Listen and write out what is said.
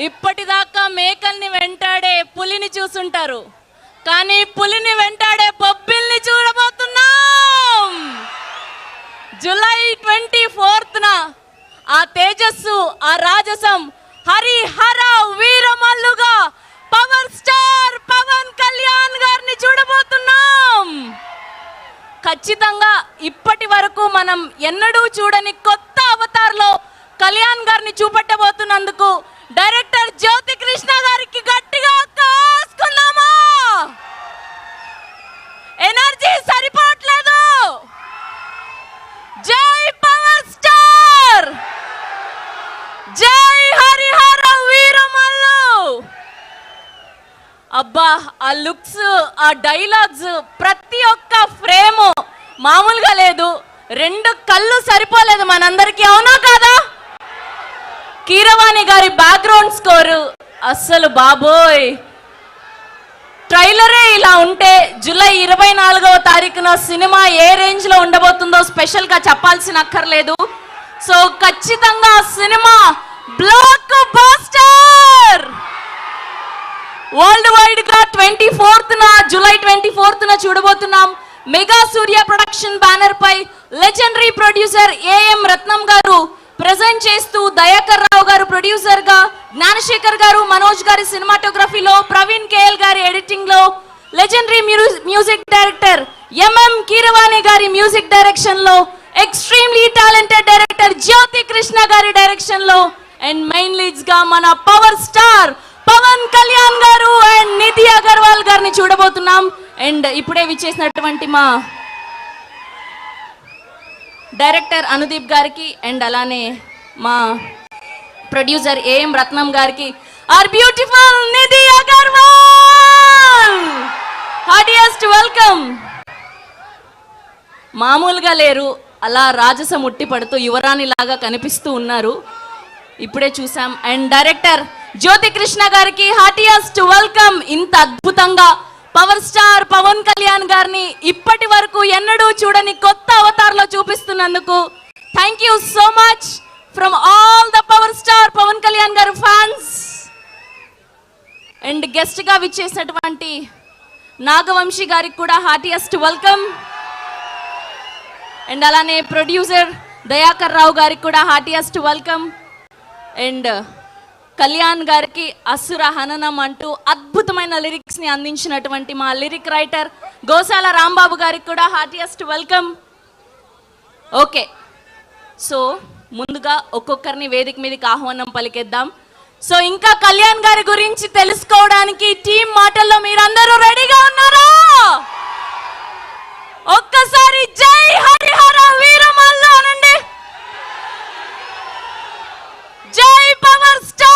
ఇప్పటిదాకా మేకల్ని వెంటాడే పులిని చూసుంటారు, కానీ పులిని వెంటాడే బొబ్బిల్ని చూడబోతున్నాం. జూలై 24న ఆ తేజస్సు, ఆ రాజసం, హరిహర వీరమల్లుగా పవర్ స్టార్ పవన్ కళ్యాణ్ గారిని చూడబోతున్నాం. ఖచ్చితంగా ఇప్పటి వరకు మనం ఎన్నడూ చూడని కొత్త అవతార్లో కళ్యాణ్ గారిని చూపెట్టబోతున్నందుకు డైరెక్టర్ జ్యోతి కృష్ణ గారికి గట్టిగా కాసుకుందామా? ఎనర్జీ సరిపోవట్లేదు. జై పవర్ స్టార్, జై హరిహర వీరమల్లు. అబ్బా, ఆ లుక్స్, ఆ డైలాగ్స్, ప్రతి ఒక్క ఫ్రేమ్ మామూలుగా లేదు. 2 కళ్ళు సరిపోలేదు మనందరికీ, అవునా కాదా? కీరవాణి గారి బ్యాక్గ్రౌండ్ స్కోరు అస్సలు బాబోయ్. ట్రైలరే ఇలా ఉంటే జూలై 24వ తారీఖున సినిమా ఏ రేంజ్ లో ఉండబోతుందో స్పెషల్ గా చెప్పాల్సిన అక్కర్లేదు. సో ఖచ్చితంగా cinema blockbuster. World wide గా జూలై 24న చూడబోతున్నాం. మెగా సూర్య ప్రొడక్షన్ బ్యానర్ పై legendary producer AM Ratnam garu present చేస్తూ, దయాకర్ రావు గారు ప్రొడ్యూసర్ గా, జ్ఞానశేఖర్ గారు, మనోజ్ గారి సినిమాటోగ్రఫీలో, ప్రవీణ్ కేఎల్ గారి ఎడిటింగ్ లో, legendary music director MM Keeravani గారి మ్యూజిక్ డైరెక్షన్ లో, ఎక్స్ట్రీమ్లీ టాలెంటెడ్ డైరెక్టర్ జ్యోతి కృష్ణ గారి డైరెక్షన్ లో, అండ్ మెయిన్ లీడ్స్ గా మన పవర్ స్టార్ పవన్ కళ్యాణ్ గారు అండ్ నిధి అగర్వాల్ గారిని చూడబోతున్నాం. అండ్ ఇప్పుడే విచ్చేసినటువంటి మా డైరెక్టర్ అనుదీప్ గారికి అండ్ అలానే మా ప్రొడ్యూసర్ ఏఎం రత్నం గారికి, our beautiful Nidhi Agarwal, heartiest welcome. మామూలుగా లేరు, అలా రాజసం ఉట్టి పడుతూ యువరాణి లాగా కనిపిస్తూ ఉన్నారు, ఇప్పుడే చూసాం. అండ్ డైరెక్టర్ జ్యోతి కృష్ణ గారికి హార్టియెస్ట్ వెల్కమ్. ఇంత అద్భుతంగా పవర్ స్టార్ పవన్ కళ్యాణ్ గారిని ఇప్పటి వరకు ఎన్నడూ చూడని కొత్త అవతార్లో చూపిస్తున్నందుకు thank you so much from all the power star Pawan Kalyan garu fans. And guest గా విచ్చేసినటువంటి నాగవంశీ గారికి కూడా హార్టియెస్ట్ వెల్కమ్. అండ్ అలానే ప్రొడ్యూసర్ దయాకర్ రావు గారికి కూడా హార్టియెస్ట్ వెల్కమ్. అండ్ కళ్యాణ్ గారికి అసుర హననం అంటూ అద్భుతమైన లిరిక్స్ ని అందించినటువంటి మా లిరిక్ రైటర్ గోసాల రాంబాబు గారికి కూడా హార్టియెస్ట్ వెల్కమ్. ఓకే, సో ముందుగా ఒక్కొక్కరిని వేదిక మీదకి ఆహ్వానం పలికేద్దాం. సో ఇంకా కళ్యాణ్ గారి గురించి తెలుసుకోవడానికి టీం మాటల్లో మీరందరూ రెడీగా ఉన్నారా? ఒక్కసారి జై హరిహర వీరమల్లు అనండి. జై పవర్ స్టార్.